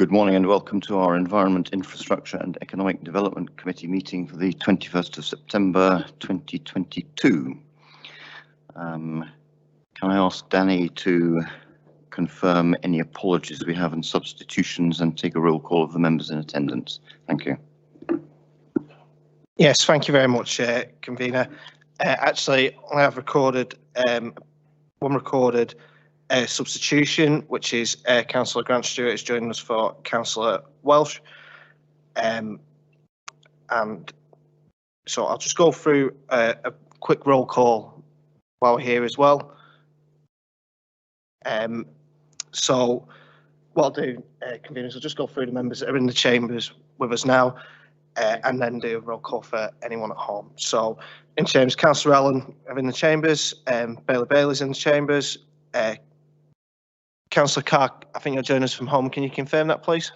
Good morning and welcome to our Environment, Infrastructure and Economic Development Committee meeting for the 21st of September 2022. Can I ask Danny to confirm any apologies we have and substitutions and take a roll call of the members in attendance? Thank you. Yes, thank you very much, Convener. Actually, I have recorded one recorded substitution, which is Councillor Grant Stewart is joining us for Councillor Welsh. And so I'll just go through a quick roll call while we're here as well. So what I'll do, Conveners, I'll just go through the members that are in the chambers with us now, and then do a roll call for anyone at home. So in chambers, Councillor Allen are in the chambers, Bailey's in the chambers. Councillor Carr, I think you're joining us from home. Can you confirm that, please?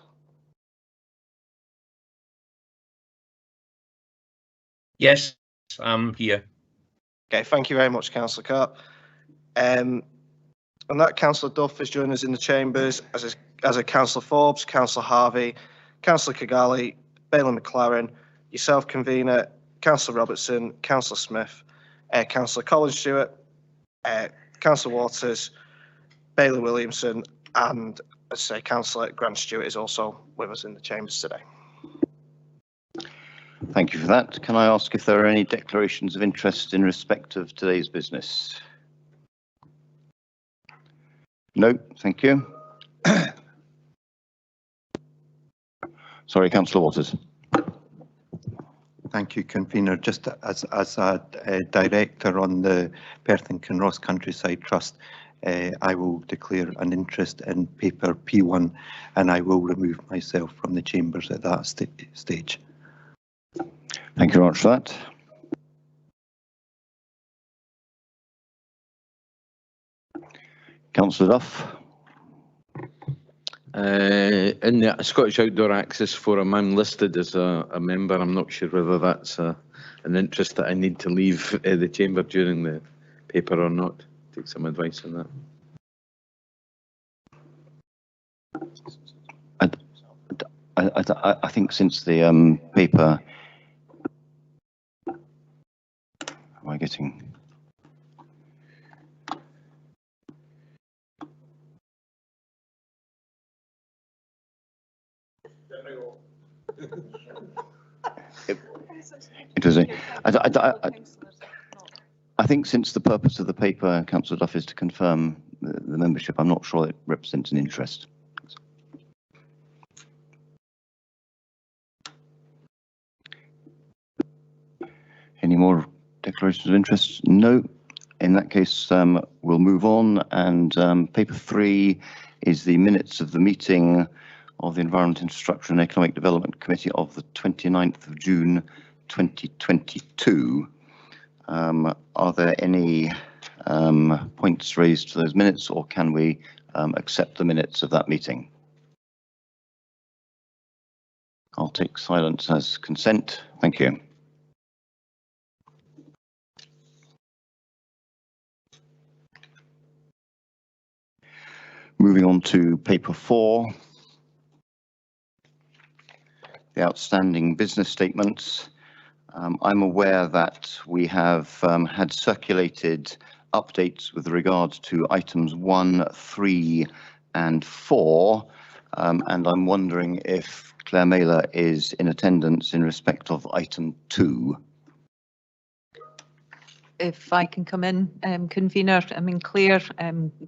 Yes, I'm here. Okay, thank you very much, Councillor Carr. And that Councillor Duff is joining us in the chambers, as are Councillor Forbes, Councillor Harvey, Councillor Kigali, Bailey McLaren, yourself, Convener, Councillor Robertson, Councillor Smith, Councillor Colin Stewart, Councillor Waters, Bailey Williamson, and as I say, Councillor Grant Stewart is also with us in the chambers today. Thank you for that. Can I ask if there are any declarations of interest in respect of today's business? No, thank you. Sorry, Councillor Waters. Thank you, Convener. Just as a director on the Perth and Kinross Countryside Trust, I will declare an interest in paper P1 and I will remove myself from the chambers at that stage. Thank you very much for that. Councillor Duff. In the Scottish Outdoor Access Forum, I'm listed as a member. I'm not sure whether that's an interest that I need to leave the chamber during the paper or not. Take some advice on that. I think since the paper, am I getting? It was I think since the purpose of the paper, Councillor Duff, is to confirm the membership, I'm not sure it represents an interest. Any more declarations of interest? No. In that case, we'll move on, and paper 3 is the minutes of the meeting of the Environment, Infrastructure and Economic Development Committee of the 29th of June 2022. Are there any points raised to those minutes, or can we accept the minutes of that meeting? I'll take silence as consent. Thank you. Moving on to paper 4. The outstanding business statements. I'm aware that we have had circulated updates with regard to items 1, 3 and 4, and I'm wondering if Claire Mailer is in attendance in respect of item 2. If I can come in, Convener, I mean, Claire,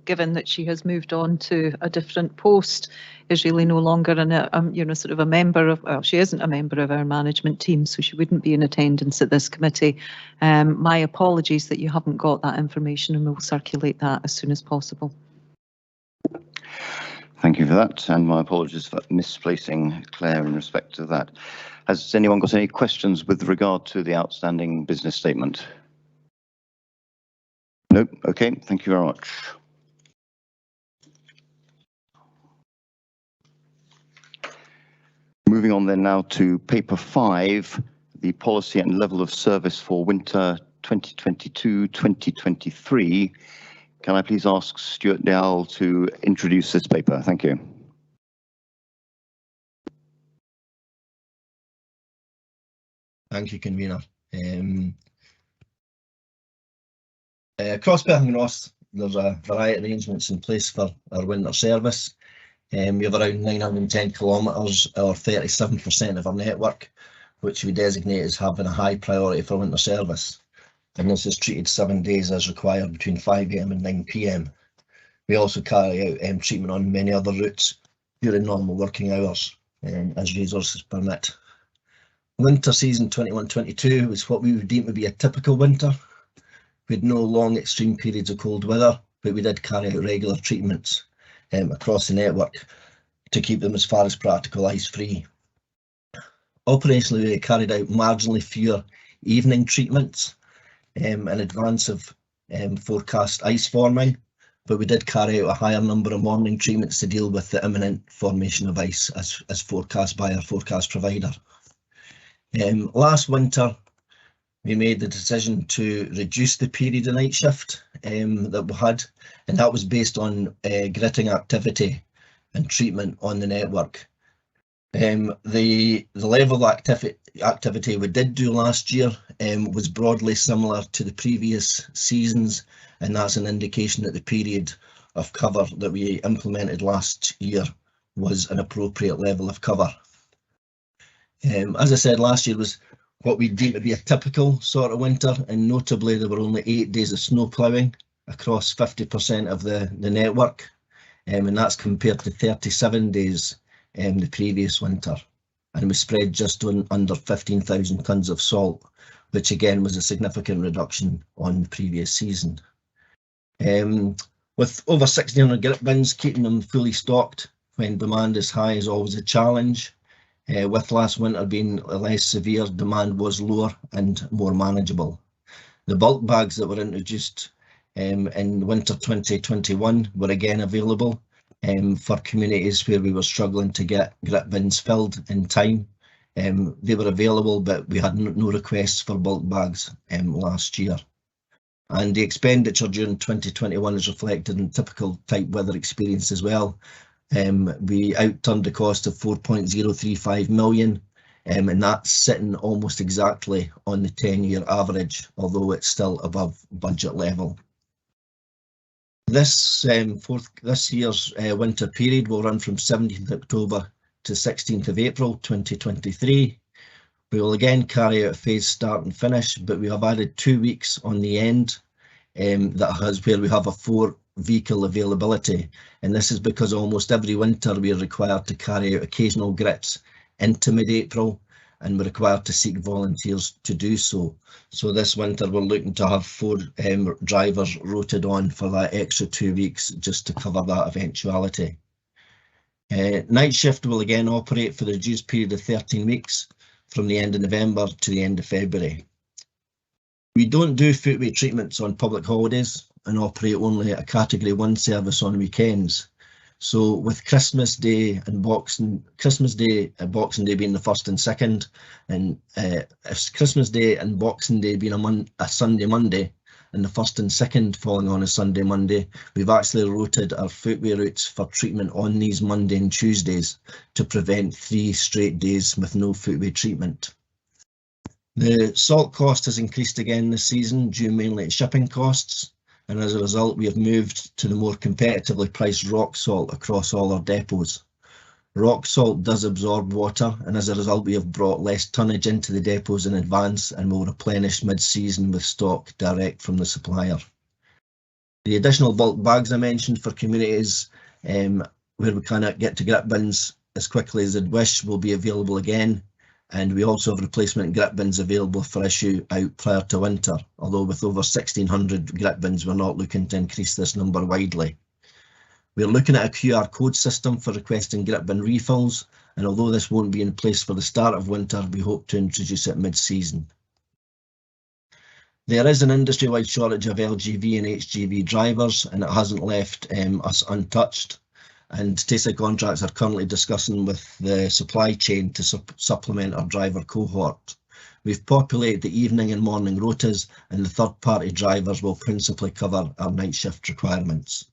given that she has moved on to a different post, is really no longer sort of a member of, well, she isn't a member of our management team, so she wouldn't be in attendance at this committee. My apologies that you haven't got that information, and we'll circulate that as soon as possible. Thank you for that, and my apologies for misplacing Claire in respect to that. Has anyone got any questions with regard to the outstanding business statement? No. Okay, thank you very much. Moving on then now to paper 5, the policy and level of service for winter 2022-2023. Can I please ask Stuart Dowell to introduce this paper? Thank you. Thank you, Convener. Across Perth and Kinross, there's a variety of arrangements in place for our winter service. We have around 910 kilometres, or 37% of our network, which we designate as having a high priority for winter service. And this is treated 7 days as required between 5 AM and 9 PM. We also carry out treatment on many other routes during normal working hours, as resources permit. Winter season 21-22 was what we would deem to be a typical winter. We had no long extreme periods of cold weather, but we did carry out regular treatments across the network to keep them as far as practical ice-free. Operationally, we carried out marginally fewer evening treatments in advance of forecast ice forming, but we did carry out a higher number of morning treatments to deal with the imminent formation of ice as forecast by our forecast provider. Last winter, we made the decision to reduce the period of night shift that we had, and that was based on gritting activity and treatment on the network. The level of activity we did do last year was broadly similar to the previous seasons, and that's an indication that the period of cover that we implemented last year was an appropriate level of cover. As I said, last year was what we deem to be a typical sort of winter, and notably there were only 8 days of snow ploughing across 50% of the network, and that's compared to 37 days the previous winter, and we spread just under 15,000 tonnes of salt, which again was a significant reduction on the previous season. With over 1,600 grip bins, keeping them fully stocked when demand is high is always a challenge. With last winter being less severe, demand was lower and more manageable. The bulk bags that were introduced in winter 2021 were again available for communities where we were struggling to get grip bins filled in time. They were available, but we had no requests for bulk bags last year. And the expenditure during 2021 is reflected in typical type weather experience as well. We outturned the cost of 4.035 million, and that's sitting almost exactly on the 10-year average, although it's still above budget level. This year's winter period will run from 17th October to 16th of April 2023. We will again carry out a phased start and finish, but we have added 2 weeks on the end where we have a 4-vehicle availability, and this is because almost every winter we are required to carry out occasional grits into mid-April, and we're required to seek volunteers to do so. So this winter we're looking to have 4 drivers rotated on for that extra 2 weeks just to cover that eventuality. Night shift will again operate for the reduced period of 13 weeks from the end of November to the end of February. We don't do footway treatments on public holidays and operate only a Category 1 service on weekends. So with Christmas Day and Boxing Day being the 1st and 2nd, and if Christmas Day and Boxing Day being a Sunday Monday, and the 1st and 2nd falling on a Sunday Monday, we've actually rotated our footway routes for treatment on these Monday and Tuesdays to prevent 3 straight days with no footway treatment. The salt cost has increased again this season due mainly to shipping costs, and as a result we have moved to the more competitively priced rock salt across all our depots. Rock salt does absorb water, and as a result we have brought less tonnage into the depots in advance and will replenish mid-season with stock direct from the supplier. The additional bulk bags I mentioned for communities where we cannot get to grip bins as quickly as they'd wish will be available again, and we also have replacement grip bins available for issue out prior to winter, although with over 1,600 grip bins we're not looking to increase this number widely. We're looking at a QR code system for requesting grip bin refills, and although this won't be in place for the start of winter, we hope to introduce it mid-season. There is an industry-wide shortage of LGV and HGV drivers, and it hasn't left us untouched, and TASA contracts are currently discussing with the supply chain to supplement our driver cohort. We've populated the evening and morning rotas, and the third-party drivers will principally cover our night shift requirements.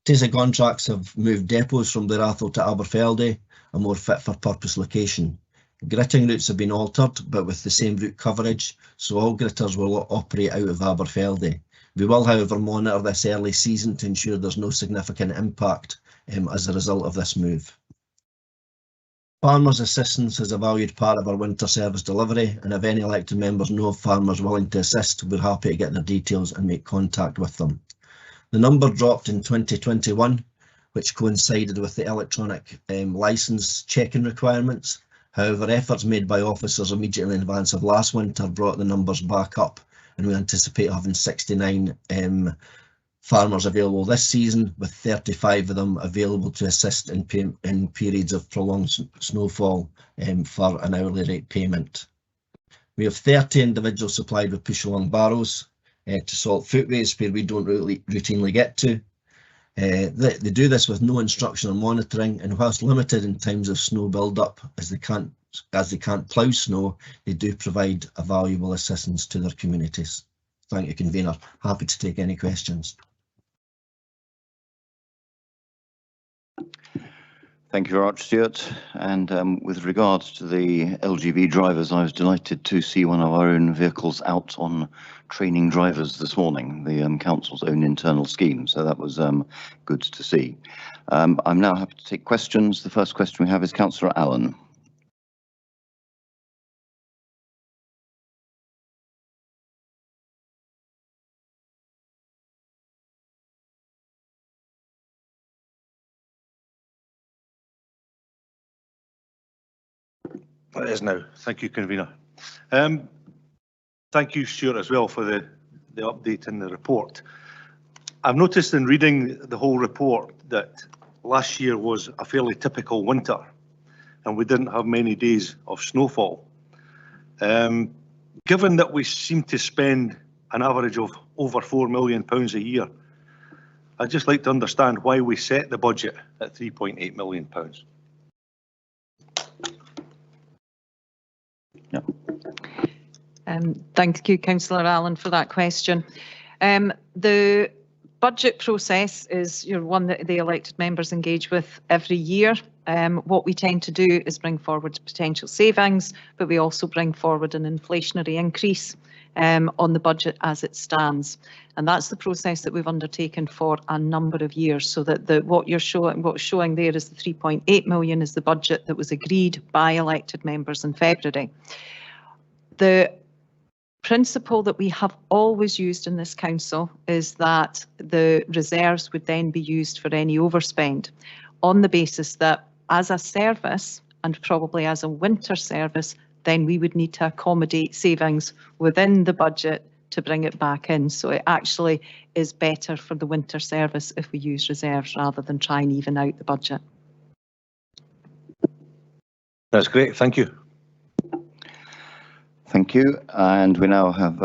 TASA contracts have moved depots from Blairathol to Aberfeldy, a more fit for purpose location. Gritting routes have been altered, but with the same route coverage, so all gritters will operate out of Aberfeldy. We will, however, monitor this early season to ensure there's no significant impact as a result of this move. Farmers' assistance is a valued part of our winter service delivery, and if any elected members know of farmers willing to assist, we're happy to get their details and make contact with them. The number dropped in 2021, which coincided with the electronic licence checking requirements. However, efforts made by officers immediately in advance of last winter brought the numbers back up, and we anticipate having 69 farmers available this season, with 35 of them available to assist in periods of prolonged snowfall for an hourly rate payment. We have 30 individuals supplied with push-along barrows to salt footways where we don't routinely get to. They do this with no instruction or monitoring, and whilst limited in times of snow build-up, as they can't plough snow, they do provide a valuable assistance to their communities. Thank you, Convener. Happy to take any questions. Thank you very much, Stuart. And with regards to the LGV drivers, I was delighted to see one of our own vehicles out on training drivers this morning, the council's own internal scheme. So that was good to see. I'm now happy to take questions. The first question we have is Councillor Allen. It is now. Thank you, Convener. Thank you, Stuart, as well, for the update in the report. I've noticed in reading the whole report that last year was a fairly typical winter and we didn't have many days of snowfall. Given that we seem to spend an average of over £4 million a year, I'd just like to understand why we set the budget at £3.8 million. Thank you, Councillor Allen, for that question. The budget process is one that the elected members engage with every year. What we tend to do is bring forward potential savings, but we also bring forward an inflationary increase on the budget as it stands. And that's the process that we've undertaken for a number of years, so that what's showing there is the 3.8 million is the budget that was agreed by elected members in February. The principle that we have always used in this council is that the reserves would then be used for any overspend, on the basis that as a service, and probably as a winter service, then we would need to accommodate savings within the budget to bring it back in. So it actually is better for the winter service if we use reserves rather than try and even out the budget. That's great. Thank you. Thank you. And we now have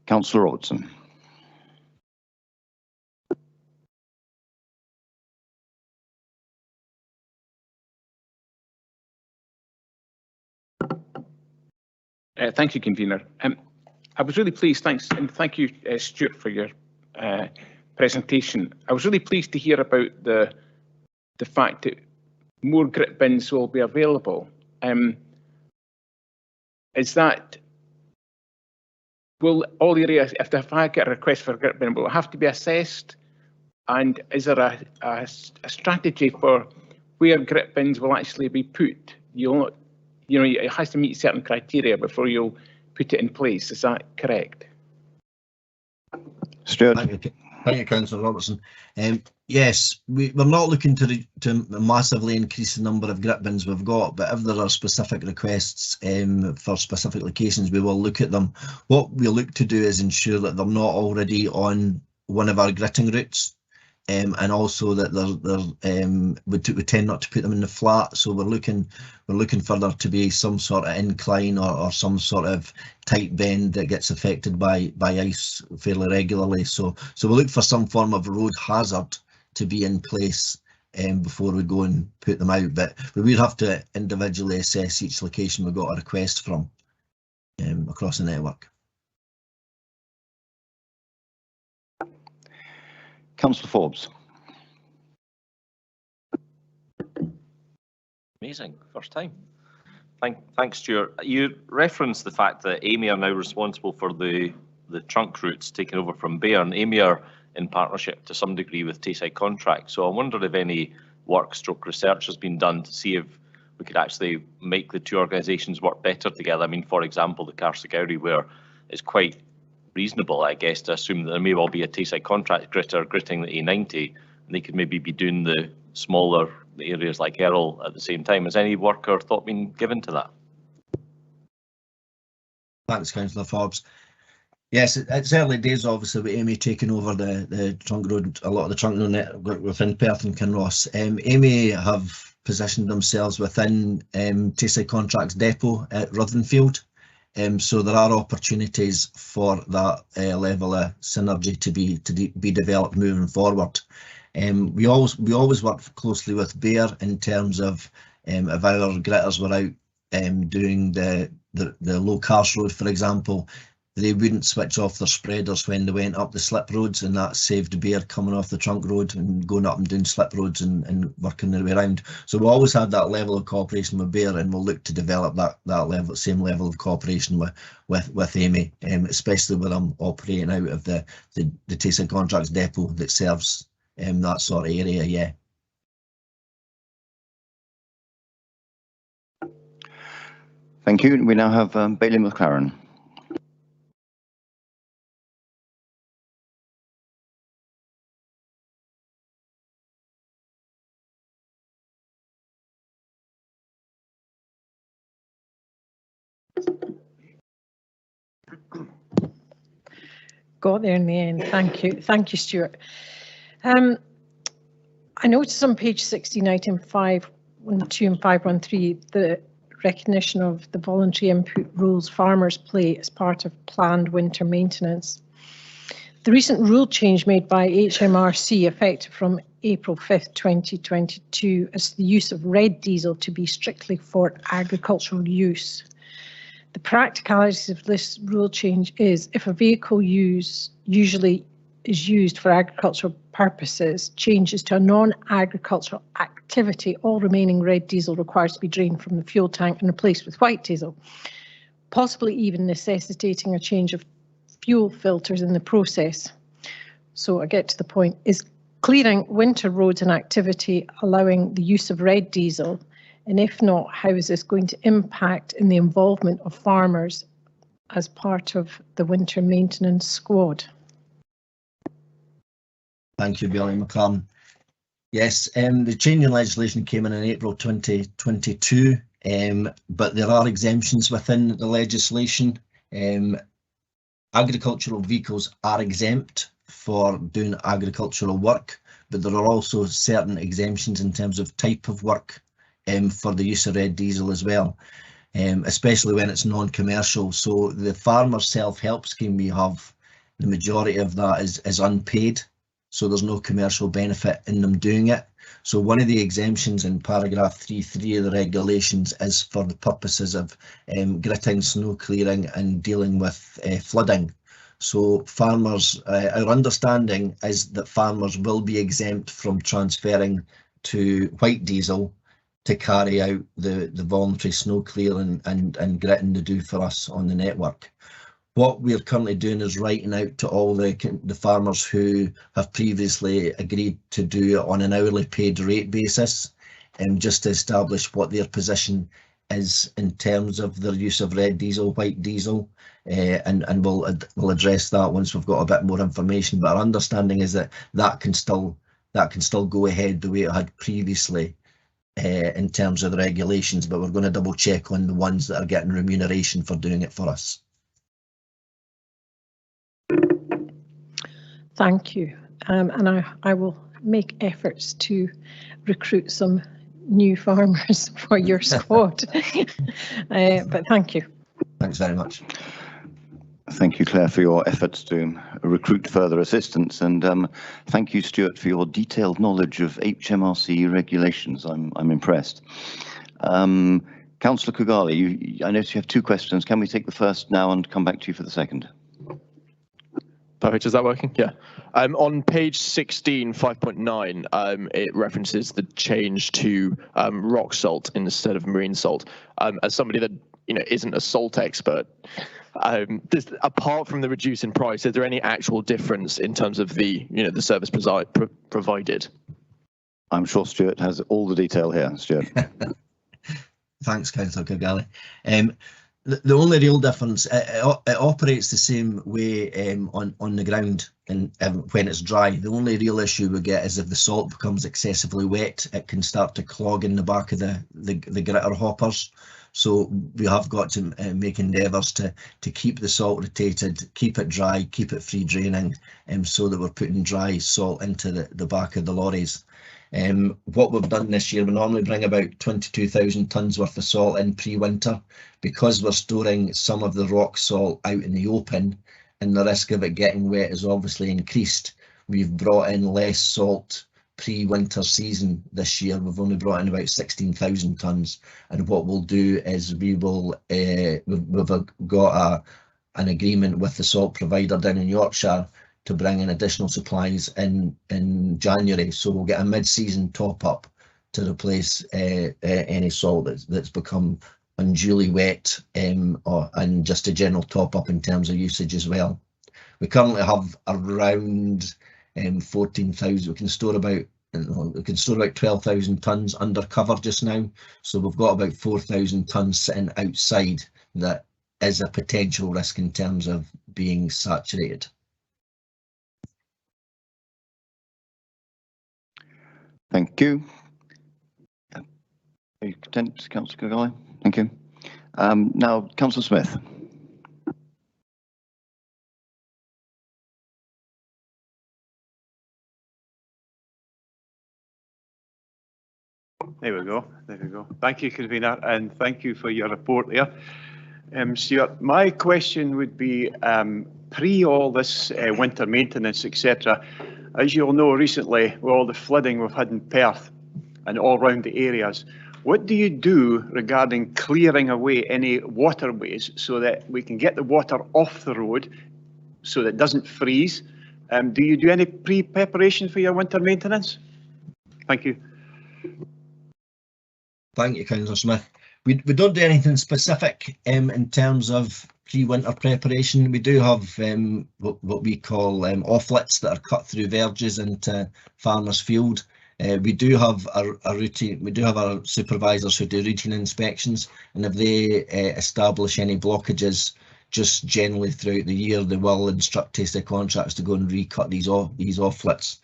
Councillor Robertson. Thank you, Convener. I was really pleased, thanks, and thank you, Stuart, for your presentation. I was really pleased to hear about the fact that more grit bins will be available. Is that, will all areas, if I get a request for a grit bin, will it have to be assessed? And is there a strategy for where grit bins will actually be put? It has to meet certain criteria before you'll put it in place. Is that correct? Stuart. Thank you, Councillor Robertson. Yes, we're not looking to massively increase the number of grit bins we've got, but if there are specific requests for specific locations, we will look at them. What we look to do is ensure that they're not already on one of our gritting routes, and also that we tend not to put them in the flat. So we're looking for there to be some sort of incline or some sort of tight bend that gets affected by ice fairly regularly. So we look for some form of road hazard to be in place before we go and put them out. But we would have to individually assess each location we got a request from across the network. Councillor Forbes. Amazing, first time. Thanks, Stuart. You referenced the fact that Amy are now responsible for the trunk routes taken over from Bayer, and Amy are in partnership to some degree with Tayside Contracts. So I wondered if any research has been done to see if we could actually make the two organisations work better together. I mean, for example, the Carsagowry, where it's quite reasonable, I guess, to assume that there may well be a Tayside Contract gritter gritting the A90, and they could maybe be doing the smaller areas like Errol at the same time. Has any work or thought been given to that? Thanks, Councillor Forbes. Yes, it's early days, obviously, with Amy taking over the trunk road, a lot of the trunk road network within Perth and Kinross. Amy have positioned themselves within Tayside Contracts depot at Rutherfield. So there are opportunities for that level of synergy to be developed moving forward. We always work closely with Bayer in terms of if our gritters were out doing the low cars road, for example, they wouldn't switch off their spreaders when they went up the slip roads, and that saved Bayer coming off the trunk road and going up and down slip roads and working their way around. So we always had that level of cooperation with Bayer, and we'll look to develop that same level of cooperation with Amy, especially with them operating out of the Tayside Contracts depot that serves that sort of area. Yeah. Thank you. We now have Bailey McLaren. Got there in the end. Thank you, Stuart. I noticed on page 16, item 5.12 and 5.13, the recognition of the voluntary input roles farmers play as part of planned winter maintenance. The recent rule change made by HMRC, effective from April 5th, 2022, is the use of red diesel to be strictly for agricultural use. The practicalities of this rule change is if a vehicle usually is used for agricultural purposes changes to a non-agricultural activity, all remaining red diesel requires to be drained from the fuel tank and replaced with white diesel, possibly even necessitating a change of fuel filters in the process. So I get to the point, is clearing winter roads an activity allowing the use of red diesel? And if not, how is this going to impact in the involvement of farmers as part of the winter maintenance squad? Thank you, Billy McClaren. Yes, the change in legislation came in April 2022, but there are exemptions within the legislation. Agricultural vehicles are exempt for doing agricultural work, but there are also certain exemptions in terms of type of work for the use of red diesel as well, especially when it's non-commercial. So the farmer self-help scheme we have, the majority of that is unpaid, so there's no commercial benefit in them doing it. So one of the exemptions in paragraph 3.3 of the regulations is for the purposes of gritting, snow clearing and dealing with flooding. So farmers, our understanding is that farmers will be exempt from transferring to white diesel to carry out the voluntary snow clearing and gritting they do for us on the network. What we're currently doing is writing out to all the farmers who have previously agreed to do it on an hourly paid rate basis, just to establish what their position is in terms of their use of red diesel, white diesel, and we'll address that once we've got a bit more information. But our understanding is that can still go ahead the way it had previously. In terms of the regulations, but we're going to double check on the ones that are getting remuneration for doing it for us. Thank you, and I will make efforts to recruit some new farmers for your squad, but thank you. Thanks very much. Thank you, Claire, for your efforts to recruit further assistance, and thank you, Stuart, for your detailed knowledge of HMRC regulations. I'm impressed. Councillor Kugali, I notice you have two questions. Can we take the first now and come back to you for the second? Perfect. Is that working? Yeah. On page 16, 5.9, it references the change to rock salt instead of marine salt. As somebody that isn't a salt expert, apart from the reduce in price, is there any actual difference in terms of the the service provided? I'm sure Stuart has all the detail here. Stuart. Thanks, Councillor Kigali. The only real difference, it operates the same way on the ground and when it's dry. The only real issue we get is if the salt becomes excessively wet, it can start to clog in the back of the gritter hoppers. So we have got to make endeavours to keep the salt rotated, keep it dry, keep it free draining, so that we're putting dry salt into the back of the lorries. What we've done this year, we normally bring about 22,000 tonnes worth of salt in pre-winter. Because we're storing some of the rock salt out in the open and the risk of it getting wet is obviously increased, we've brought in less salt pre-winter season this year. We've only brought in about 16,000 tonnes, and what we'll do is we've got an agreement with the salt provider down in Yorkshire to bring in additional supplies in January, so we'll get a mid-season top-up to replace any salt that's become unduly wet, and just a general top-up in terms of usage as well. We currently have around 14,000. We can store about 12,000 tonnes under cover just now, so we've got about 4,000 tonnes sitting outside that is a potential risk in terms of being saturated. Thank you. Are you content, Councillor Kigali? Thank you. Now, Councillor Smith. There we go. There we go. Thank you, Convener, and thank you for your report there. Stuart, my question would be, pre all this winter maintenance, etc., as you'll know recently, with all the flooding we've had in Perth and all around the areas, what do you do regarding clearing away any waterways so that we can get the water off the road so that it doesn't freeze? Do you do any pre-preparation for your winter maintenance? Thank you. Thank you, Councillor Smith. We don't do anything specific in terms of pre-winter preparation. We do have what we call offlets that are cut through verges into farmers' field. We do have a routine. We do have our supervisors who do routine inspections, and if they establish any blockages just generally throughout the year, they will instruct TSA contracts to go and recut these offlets.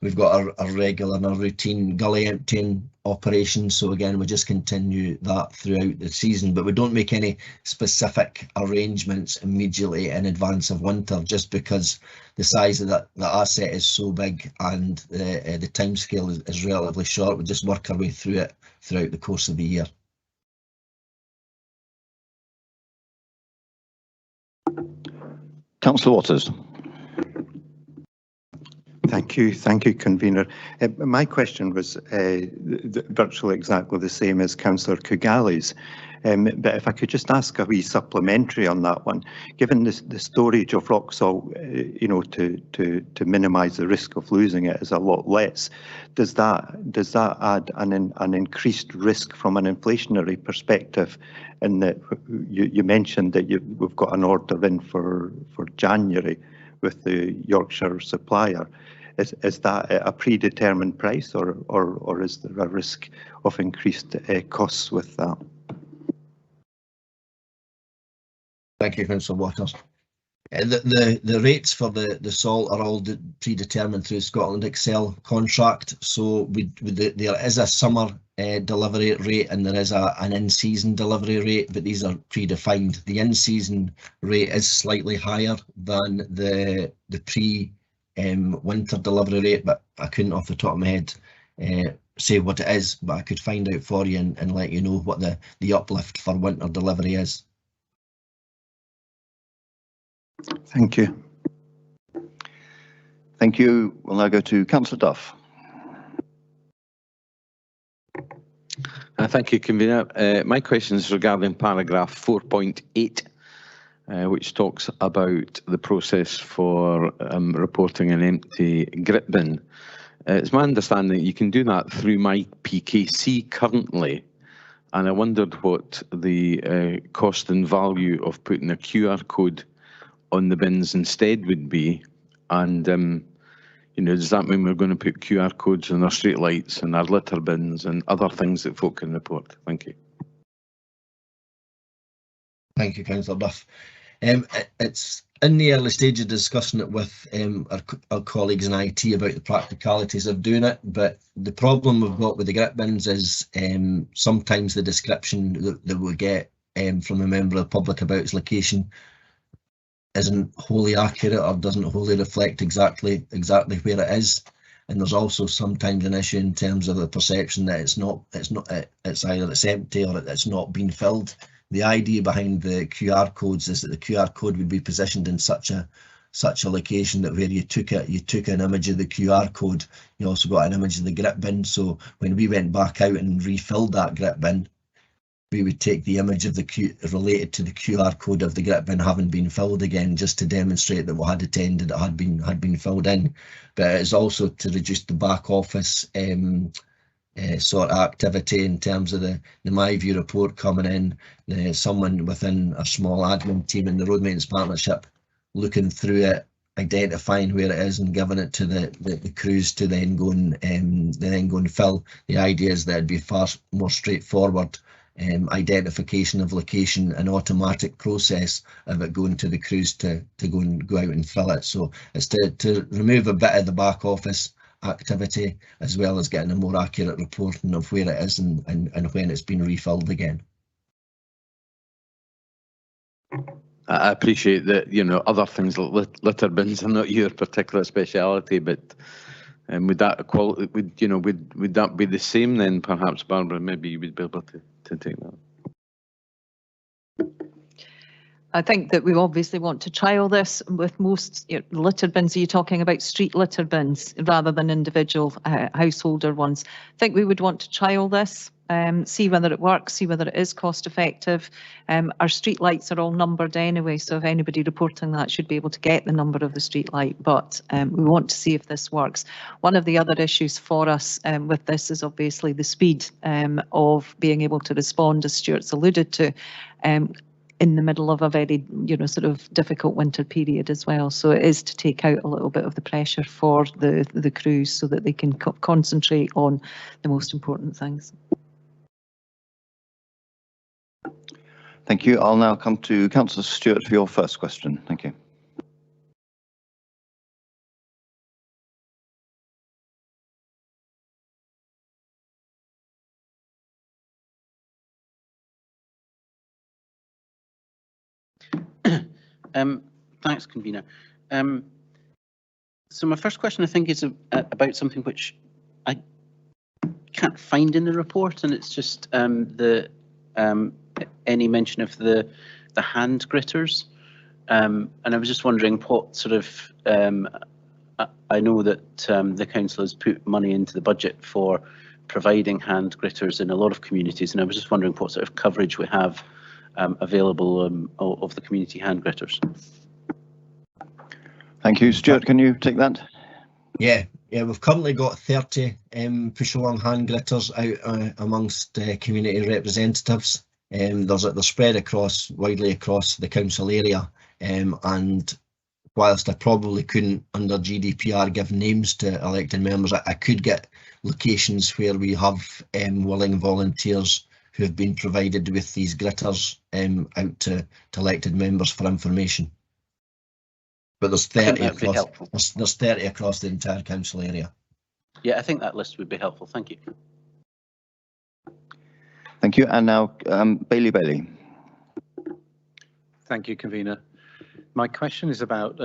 We've got our regular and our routine gully emptying operations, so again we just continue that throughout the season, but we don't make any specific arrangements immediately in advance of winter, just because the size of the asset is so big and the time scale is relatively short. We just work our way through it throughout the course of the year. Councillor Waters. Thank you, Convener. My question was virtually exactly the same as Councillor Kigali's, but if I could just ask a wee supplementary on that one. Given the storage of rock salt, to minimise the risk of losing it is a lot less, does that add an increased risk from an inflationary perspective? In that you mentioned that we've got an order in for January with the Yorkshire supplier. Is that a predetermined price, or is there a risk of increased costs with that? Thank you, Councillor Waters. The rates for the salt are all predetermined through Scotland Excel contract. So there is a summer delivery rate and there is an in-season delivery rate, but these are predefined. The in-season rate is slightly higher than the winter delivery rate, but I couldn't off the top of my head say what it is, but I could find out for you and let you know what the uplift for winter delivery is. Thank you. Thank you. We'll now go to Councillor Duff. Thank you, Convener. My question is regarding paragraph 4.8. which talks about the process for reporting an empty grit bin. It's my understanding you can do that through my PKC currently, and I wondered what the cost and value of putting a QR code on the bins instead would be, and does that mean we're going to put QR codes on our street lights and our litter bins and other things that folk can report? Thank you. Thank you, Councillor Duff. It's in the early stage of discussing it with our colleagues in IT about the practicalities of doing it, but the problem we've got with the grit bins is sometimes the description that we get from a member of the public about its location isn't wholly accurate or doesn't wholly reflect exactly where it is, and there's also sometimes an issue in terms of the perception that it's either it's empty or it's not being filled. The idea behind the QR codes is that the QR code would be positioned in such a location that where you took an image of the QR code, you also got an image of the grit bin. So when we went back out and refilled that grit bin, we would take the image of related to the QR code of the grit bin having been filled again, just to demonstrate that we had attended it had been filled in. But it's also to reduce the back office sort of activity in terms of the MyView report coming in, someone within a small admin team in the Road Maintenance Partnership looking through it, identifying where it is and giving it to the crews to then go and fill. The idea is that it'd be far more straightforward identification of location and automatic process of it going to the crews to go out and fill it. So it's to remove a bit of the back office activity, as well as getting a more accurate reporting of where it is and when it's been refilled again. I appreciate that, other things like litter bins are not your particular speciality, but would that be the same then, perhaps, Barbara? Maybe you would be able to take that. I think that we obviously want to trial this with most litter bins. Are you talking about street litter bins rather than individual householder ones? I think we would want to trial this, see whether it works, see whether it is cost effective. Our street lights are all numbered anyway, so if anybody reporting that should be able to get the number of the street light, but we want to see if this works. One of the other issues for us with this is obviously the speed of being able to respond, as Stuart's alluded to, in the middle of a very, sort of difficult winter period as well. So it is to take out a little bit of the pressure for the crews so that they can concentrate on the most important things. Thank you. I'll now come to Councillor Stewart for your first question. Thank you. Thanks, Convener. So my first question, I think, is about something which I can't find in the report, and it's just any mention of the hand gritters. And I was just wondering what sort of, I know that the council has put money into the budget for providing hand gritters in a lot of communities, and I was just wondering what sort of coverage we have available of the community hand gritters. Thank you. Stuart, can you take that? Yeah, we've currently got 30 push-along hand gritters out amongst community representatives. They're spread widely across the council area, and whilst I probably couldn't under GDPR give names to elected members, I could get locations where we have willing volunteers who have been provided with these gritters out to elected members for information. But there's 30 across. There's 30 across the entire council area. Yeah, I think that list would be helpful. Thank you. Thank you. And now Bailey. Thank you, Convener. My question is about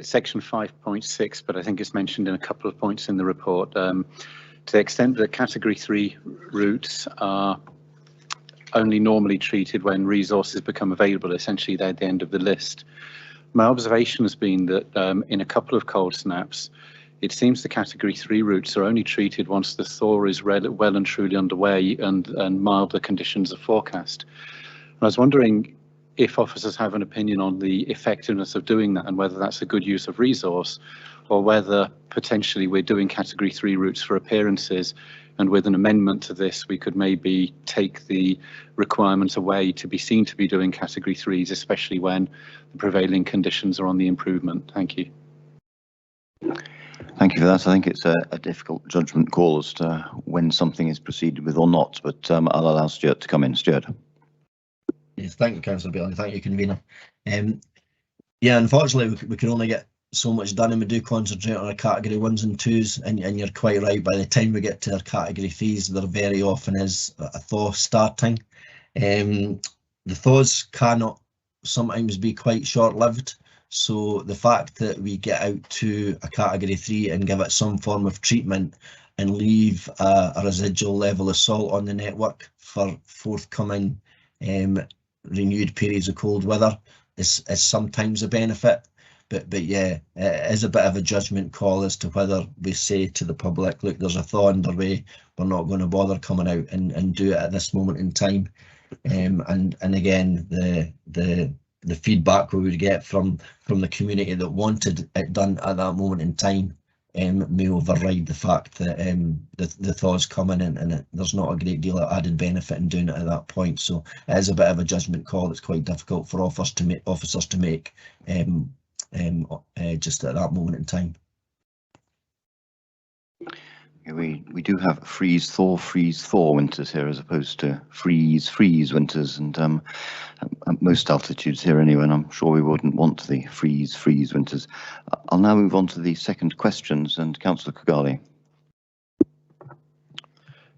section 5.6, but I think it's mentioned in a couple of points in the report. To the extent that category 3 routes are only normally treated when resources become available, essentially they're at the end of the list. My observation has been that in a couple of cold snaps, it seems the category 3 routes are only treated once the thaw is well and truly underway and milder conditions are forecast. And I was wondering if officers have an opinion on the effectiveness of doing that and whether that's a good use of resource, or whether potentially we're doing category 3 routes for appearances, and with an amendment to this we could maybe take the requirement away to be seen to be doing category 3s, especially when the prevailing conditions are on the improvement. Thank you. Thank you for that. I think it's a difficult judgment call as to when something is proceeded with or not, but I'll allow Stuart to come in. Stuart. Yes, thank you, Councillor Bailey. Thank you, Convener. Yeah, unfortunately, we can only get so much done, and we do concentrate on our category 1s and 2s, and you're quite right. By the time we get to our category 3s, there very often is a thaw starting. The thaws cannot sometimes be quite short-lived. So the fact that we get out to a category 3 and give it some form of treatment and leave a residual level of salt on the network for forthcoming renewed periods of cold weather is sometimes a benefit. But yeah, it is a bit of a judgment call as to whether we say to the public, look, there's a thaw underway, we're not going to bother coming out and do it at this moment in time. And again, the feedback we would get from the community that wanted it done at that moment in time may override the fact that the thaw's coming in, and there's not a great deal of added benefit in doing it at that point. So it is a bit of a judgment call that's quite difficult for officers to make just at that moment in time. We do have freeze thaw winters here, as opposed to freeze winters, and at most altitudes here anyway, and I'm sure we wouldn't want the freeze winters. I'll now move on to the second questions, and Councillor Kigali.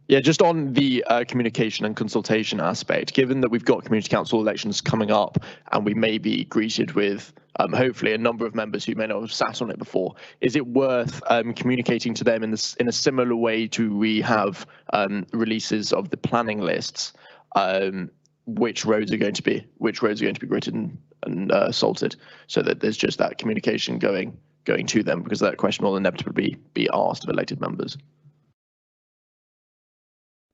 Yeah, just on the communication and consultation aspect, given that we've got community council elections coming up and we may be greeted with hopefully a number of members who may not have sat on it before, is it worth communicating to them in a similar way to we have releases of the planning lists, which roads are going to be gritted and salted, so that there's just that communication going to them, because that question will inevitably be asked of elected members.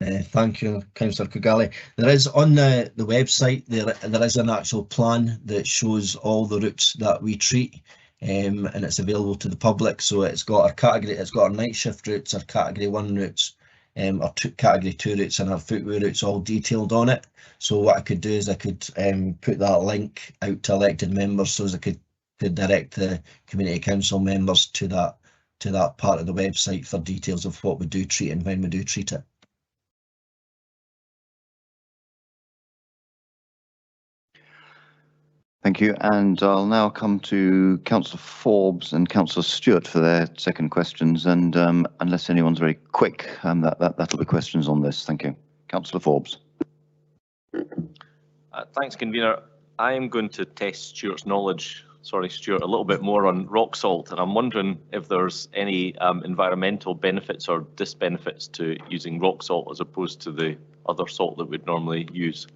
Thank you, Councillor Kigali. There is on the website, there is an actual plan that shows all the routes that we treat, and it's available to the public. So it's got our category, it's got our night shift routes, our category 1 routes, our category 2 routes, and our footway routes all detailed on it. So what I could do is I could put that link out to elected members, so as I could direct the community council members to that part of the website for details of what we do treat and when we do treat it. Thank you, and I'll now come to Councillor Forbes and Councillor Stewart for their second questions, and unless anyone's very quick, that'll be questions on this. Thank you. Councillor Forbes. Thanks, Convener. I am going to test Stuart's knowledge, Stuart, a little bit more on rock salt, and I'm wondering if there's any environmental benefits or disbenefits to using rock salt as opposed to the other salt that we'd normally use.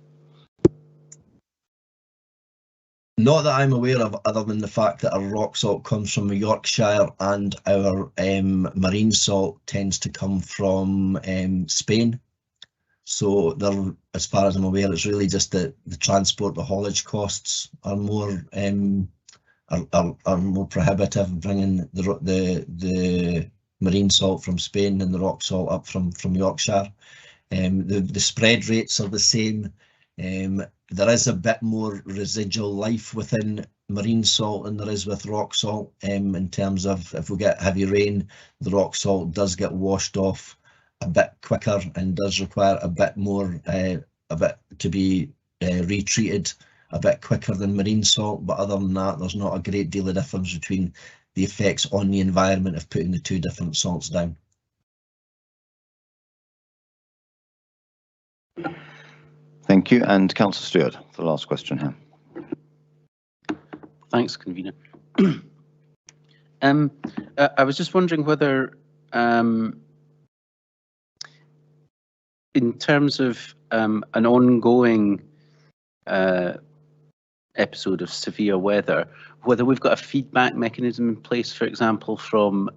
Not that I'm aware of, other than the fact that our rock salt comes from Yorkshire and our marine salt tends to come from Spain. So there, as far as I'm aware, it's really just the transport, the haulage costs are more prohibitive, bringing the marine salt from Spain and the rock salt up from Yorkshire. The spread rates are the same. There is a bit more residual life within marine salt than there is with rock salt, in terms of if we get heavy rain, the rock salt does get washed off a bit quicker and does require a bit to be retreated a bit quicker than marine salt. But other than that, there's not a great deal of difference between the effects on the environment of putting the two different salts down. Thank you, and Councillor Stewart for the last question here. Thanks, Convener. I was just wondering whether, in terms of an ongoing episode of severe weather, whether we've got a feedback mechanism in place, for example, from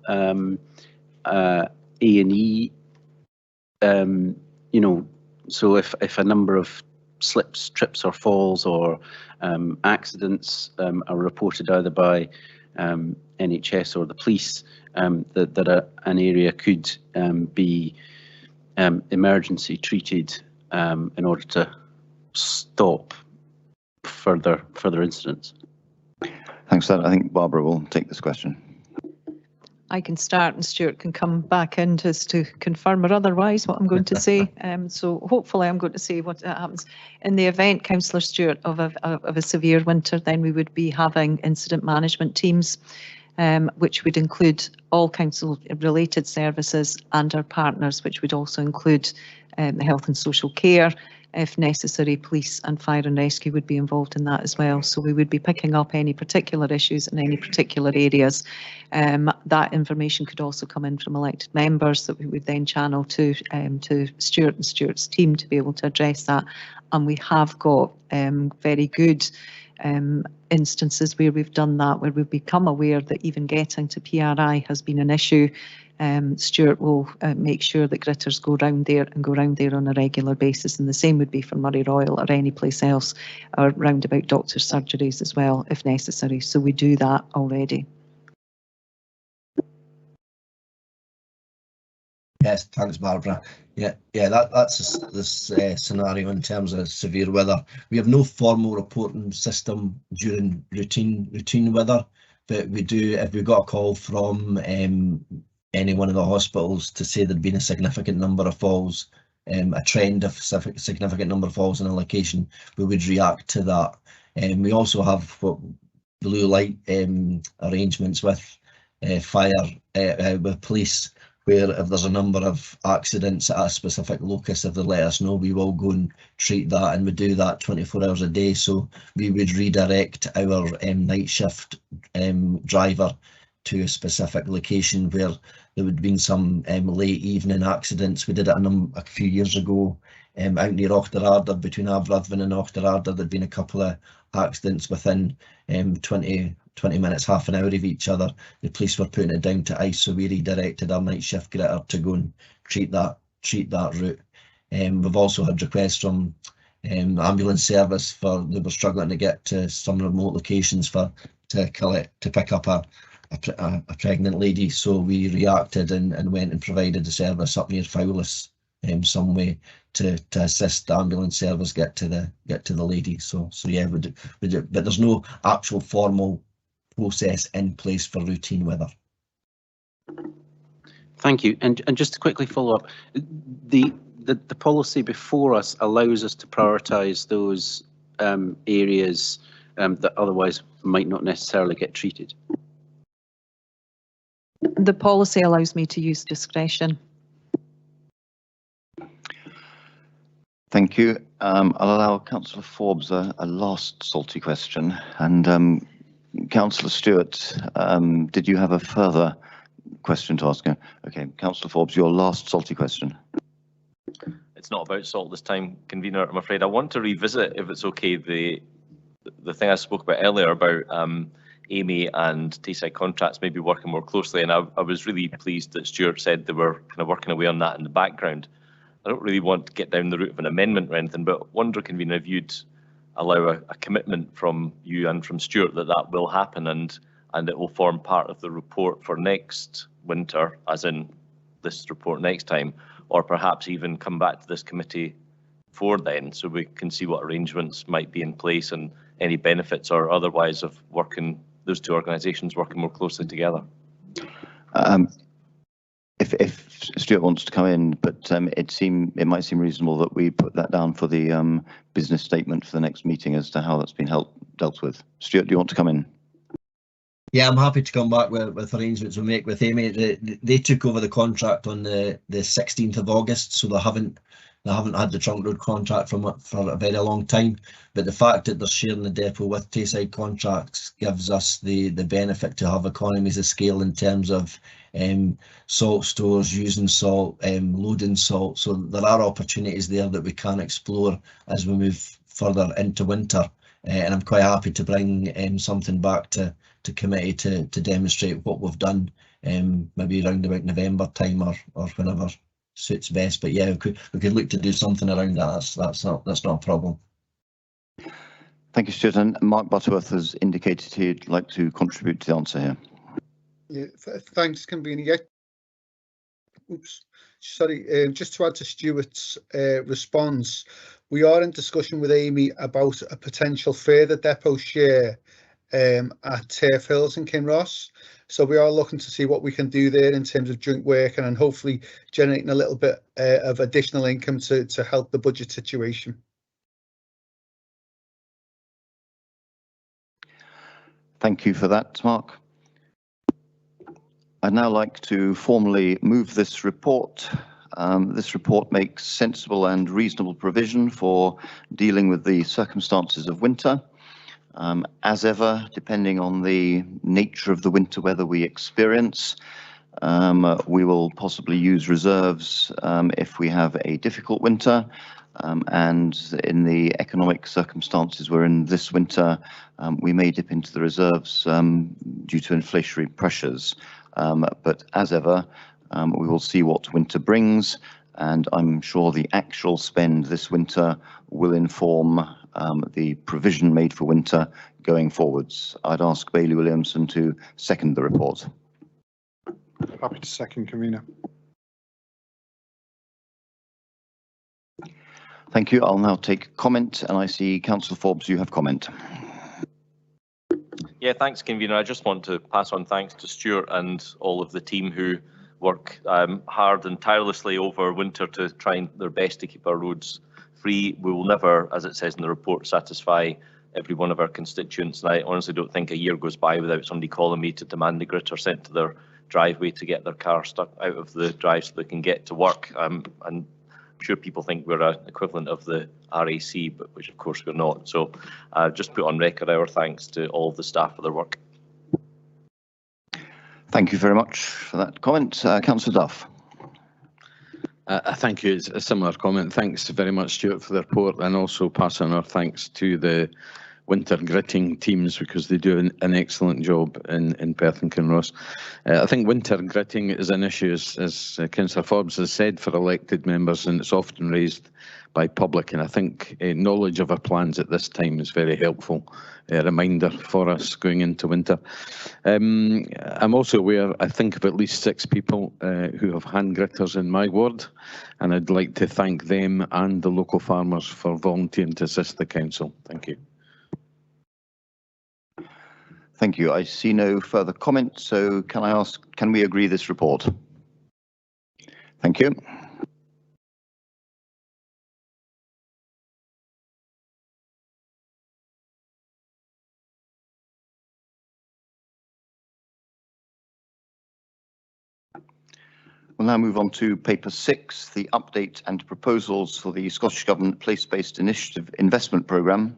A&E, so if a number of slips, trips or falls or accidents are reported either by NHS or the police, that an area could be emergency treated in order to stop further incidents. Thanks for that. I think Barbara will take this question. I can start and Stuart can come back in just to confirm or otherwise what I'm going to say. So hopefully I'm going to say what happens. In the event, Councillor Stewart, of a severe winter, then we would be having incident management teams, which would include all council-related services and our partners, which would also include the health and social care. If necessary, police and fire and rescue would be involved in that as well. So we would be picking up any particular issues in any particular areas. That information could also come in from elected members that we would then channel to Stuart and Stuart's team to be able to address that. And we have got very good instances where we've done that, where we've become aware that even getting to PRI has been an issue. Stuart will make sure that gritters go round there on a regular basis, and the same would be for Murray Royal or any place else, or roundabout doctors' surgeries as well, if necessary. So we do that already. Yes, thanks, Barbara. That's this scenario in terms of severe weather. We have no formal reporting system during routine weather, but we do, if we've got a call from any one of the hospitals to say there'd been a significant number of falls, a trend of significant number of falls in a location, we would react to that. We also have what blue light arrangements with fire, with police, where if there's a number of accidents at a specific locus, if they let us know, we will go and treat that, and we do that 24 hours a day. So we would redirect our night shift driver to a specific location where there would have been some late evening accidents. We did it a few years ago out near Auchterarder, between Aberystwyth and Auchterarder. There'd been a couple of accidents within 20 minutes, half an hour of each other. The police were putting it down to ice, so we redirected our night shift gritter to go and treat that route. We've also had requests from the ambulance service they were struggling to get to some remote locations to pick up a pregnant lady, so we reacted and went and provided the service up near Fowlis some way to assist the ambulance service get to the lady. So yeah, we do, but there's no actual formal process in place for routine weather. Thank you. And just to quickly follow up, the policy before us allows us to prioritise those areas that otherwise might not necessarily get treated. The policy allows me to use discretion. Thank you. I'll allow Councillor Forbes a last salty question. And Councillor Stewart, did you have a further question to ask? Okay, Councillor Forbes, your last salty question. It's not about salt this time, convener, I'm afraid. I want to revisit, if it's okay, the thing I spoke about earlier about Amy and Tayside Contracts maybe working more closely, and I was really pleased that Stuart said they were kind of working away on that in the background. I don't really want to get down the route of an amendment or anything, but wonder, convener, if you'd allow a commitment from you and from Stuart that will happen, and it will form part of the report for next winter, as in this report next time, or perhaps even come back to this committee before then, so we can see what arrangements might be in place and any benefits or otherwise of working, those two organisations working more closely together. If Stuart wants to come in, but it might seem reasonable that we put that down for the business statement for the next meeting as to how that's been dealt with. Stuart, do you want to come in? Yeah, I'm happy to come back with arrangements we make with Amy. They took over the contract on the 16th of August, so they haven't had the trunk road contract for a very long time. But the fact that they're sharing the depot with Tayside Contracts gives us the benefit to have economies of scale in terms of salt stores using salt, loading salt. So there are opportunities there that we can explore as we move further into winter. And I'm quite happy to bring something back to committee to demonstrate what we've done, maybe around about November time or whenever suits best. But yeah, we could look to do something around that. That's not a problem. Thank you, Stuart. And Mark Butterworth has indicated he'd like to contribute to the answer here. Yeah, thanks, convener. Yeah. Oops, sorry. Just to add to Stuart's response, we are in discussion with Amy about a potential further depot share at Turf Hills in Kinross. So we are looking to see what we can do there in terms of joint working and hopefully generating a little bit of additional income to help the budget situation. Thank you for that, Mark. I'd now like to formally move this report. This report makes sensible and reasonable provision for dealing with the circumstances of winter. As ever, depending on the nature of the winter weather we experience, we will possibly use reserves if we have a difficult winter. And in the economic circumstances we're in this winter, we may dip into the reserves due to inflationary pressures. But as ever, we will see what winter brings, and I'm sure the actual spend this winter will inform the provision made for winter going forwards. I'd ask Bailey Williamson to second the report. Happy to second, convener. Thank you. I'll now take comment, and I see Councillor Forbes, you have comment. Yeah, thanks, convener. I just want to pass on thanks to Stuart and all of the team who work hard and tirelessly over winter to try their best to keep our roads free. We will never, as it says in the report, satisfy every one of our constituents. And I honestly don't think a year goes by without somebody calling me to demand the gritter sent to their driveway to get their car stuck out of the drive so they can get to work. And I'm sure people think we're an equivalent of the RAC, but which of course we're not. So just put on record our thanks to all of the staff for their work. Thank you very much for that comment. Councillor Duff. Thank you. It's a similar comment. Thanks very much, Stuart, for the report, and also pass on our thanks to the winter gritting teams because they do an excellent job in Perth and Kinross. I think winter gritting is an issue, as Councillor Forbes has said, for elected members, and it's often raised by public, and I think knowledge of our plans at this time is very helpful. A reminder for us going into winter. I'm also aware, I think, of at least 6 people who have hand gritters in my ward, and I'd like to thank them and the local farmers for volunteering to assist the council. Thank you. Thank you. I see no further comment, so can I ask, can we agree this report? Thank you. We'll now move on to paper 6, the update and proposals for the Scottish Government Place-Based Initiative Investment Programme,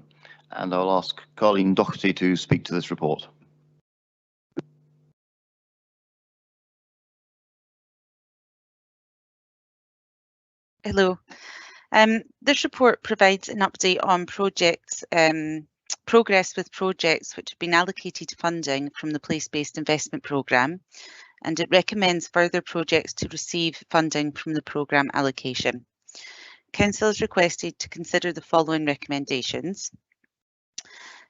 and I'll ask Carleen Doherty to speak to this report. Hello. This report provides an update on projects, progress with projects which have been allocated funding from the Place-Based Investment Programme, and it recommends further projects to receive funding from the programme allocation. Council is requested to consider the following recommendations.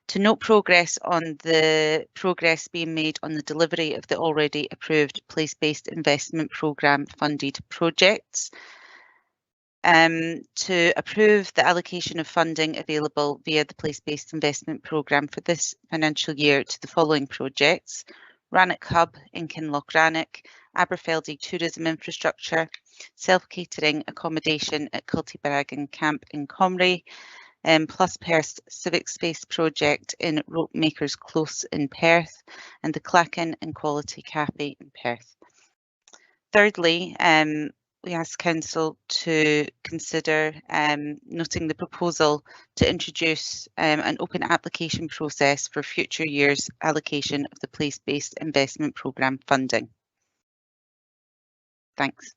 To note progress being made on the delivery of the already approved Place-Based Investment Programme funded projects. To approve the allocation of funding available via the Place-Based Investment Programme for this financial year to the following projects: Rannoch Hub in Kinlochrannoch, Aberfeldy Tourism Infrastructure, Self-Catering Accommodation at Cultibragan Camp in Comrie, plus Perth Civic Space Project in Ropemakers Close in Perth, and the Clachan and Quality Cafe in Perth. Thirdly, we ask Council to consider noting the proposal to introduce an open application process for future years' allocation of the Place-Based Investment Programme funding. Thanks.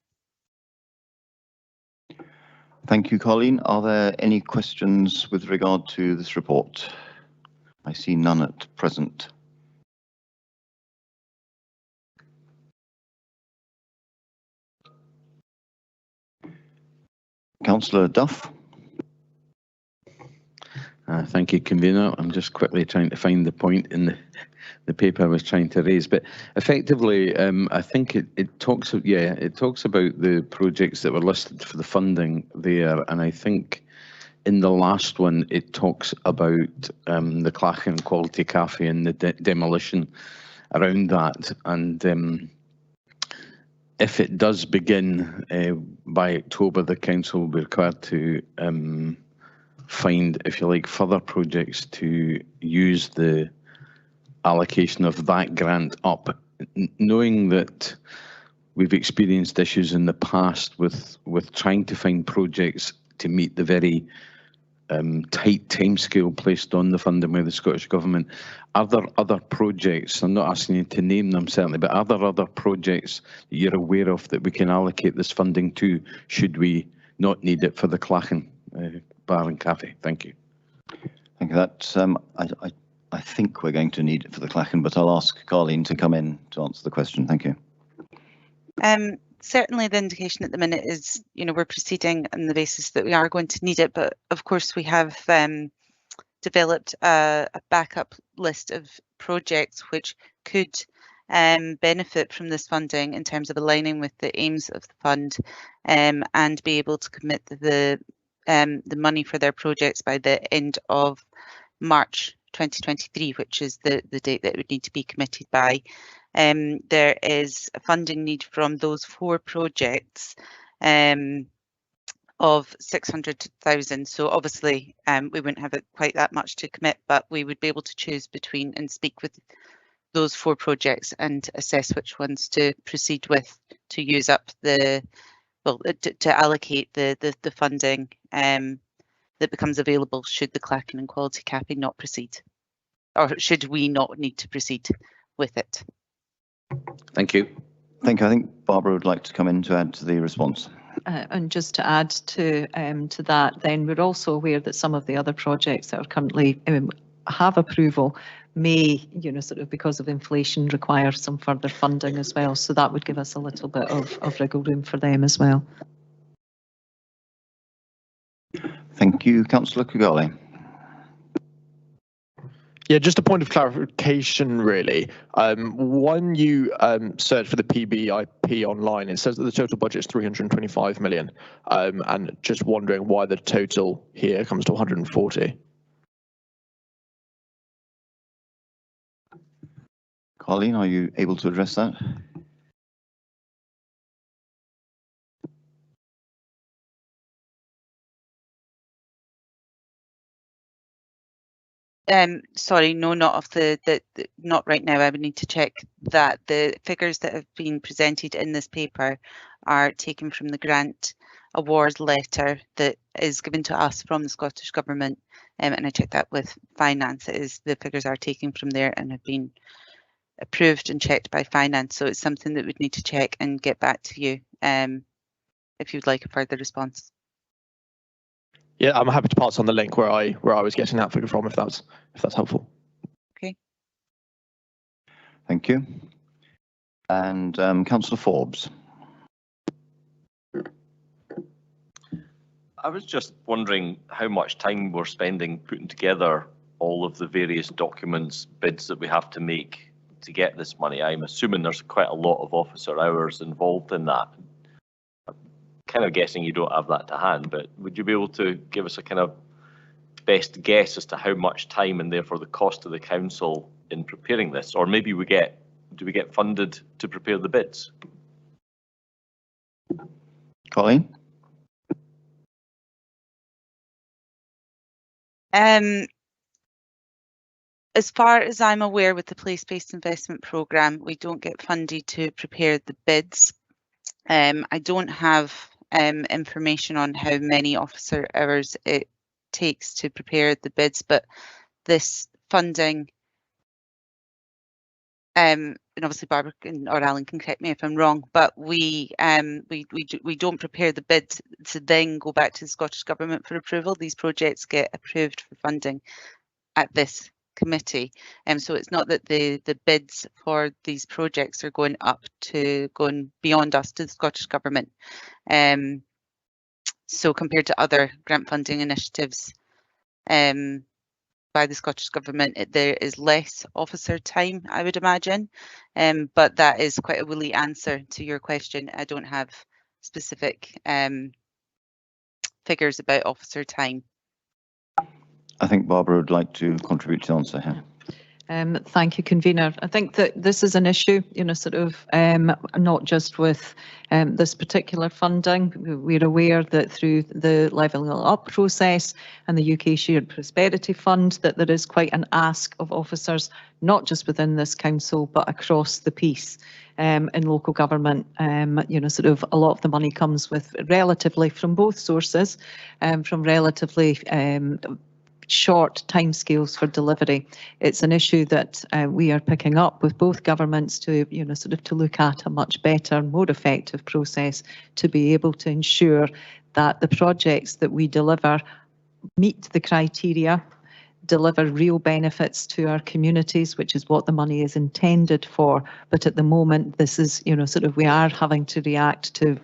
Thank you, Colleen. Are there any questions with regard to this report? I see none at present. Councillor Duff. Thank you, convener. I'm just quickly trying to find the point in the paper I was trying to raise, but effectively, I think it talks about the projects that were listed for the funding there, and I think in the last one it talks about the Clachan Quality Cafe and the demolition around that, and if it does begin by October, the council will be required to find, if you like, further projects to use the allocation of that grant up, knowing that we've experienced issues in the past with trying to find projects to meet the very tight timescale placed on the funding by the Scottish Government. Are there other projects, I'm not asking you to name them certainly, but are there other projects that you're aware of that we can allocate this funding to should we not need it for the Clachan Bar and Cafe? Thank you. Thank you. That, I think we're going to need it for the Clachan, but I'll ask Carleen to come in to answer the question. Thank you. Certainly the indication at the minute is, we're proceeding on the basis that we are going to need it, but of course we have developed a backup list of projects which could benefit from this funding in terms of aligning with the aims of the fund and be able to commit the money for their projects by the end of March 2023, which is the date that it would need to be committed by. There is a funding need from those 4 projects of 600,000. So obviously we wouldn't have it quite that much to commit, but we would be able to choose between and speak with those 4 projects and assess which ones to proceed with to use up to allocate the funding that becomes available should the Clachan and Quality Cafe not proceed, or should we not need to proceed with it. Thank you. I think Barbara would like to come in to add to the response. And just to add to that, then we're also aware that some of the other projects that are currently have approval may, sort of because of inflation, require some further funding as well. So that would give us a little bit of wriggle room for them as well. Thank you, Councillor Kigali. Yeah, just a point of clarification, really. When you search for the PBIP online, it says that the total budget is 325 million, and just wondering why the total here comes to 140. Carleen, are you able to address that? Sorry, no, not off not right now. I would need to check that. The figures that have been presented in this paper are taken from the grant award letter that is given to us from the Scottish Government, and I checked that with finance. The figures are taken from there and have been approved and checked by finance. So it's something that we'd need to check and get back to you if you'd like a further response. Yeah, I'm happy to pass on the link where I was getting that figure from, if that's helpful. Okay. Thank you. And Councillor Forbes. I was just wondering how much time we're spending putting together all of the various documents, bids that we have to make to get this money. I'm assuming there's quite a lot of officer hours involved in that. Kind of guessing you don't have that to hand, but would you be able to give us a kind of best guess as to how much time and therefore the cost of the council in preparing this? Or maybe do we get funded to prepare the bids? Colleen? As far as I'm aware, with the place-based investment programme, we don't get funded to prepare the bids. I don't have information on how many officer hours it takes to prepare the bids, but this funding, and obviously Barbara or Alan can correct me if I'm wrong, but we don't prepare the bid to then go back to the Scottish Government for approval. These projects get approved for funding at this committee, so it's not that the bids for these projects are going beyond us to the Scottish Government. So compared to other grant funding initiatives, by the Scottish Government, there is less officer time, I would imagine. But that is quite a woolly answer to your question. I don't have specific figures about officer time. I think Barbara would like to contribute to the answer here. Thank you, Convener. I think that this is an issue, sort of not just with this particular funding. We're aware that through the Levelling Up process and the UK Shared Prosperity Fund, that there is quite an ask of officers, not just within this council, but across the piece. In local government, sort of a lot of the money comes with relatively from both sources, from relatively short timescales for delivery. It's an issue that we are picking up with both governments to, sort of to look at a much better, more effective process to be able to ensure that the projects that we deliver meet the criteria, deliver real benefits to our communities, which is what the money is intended for. But at the moment, this is, sort of we are having to react to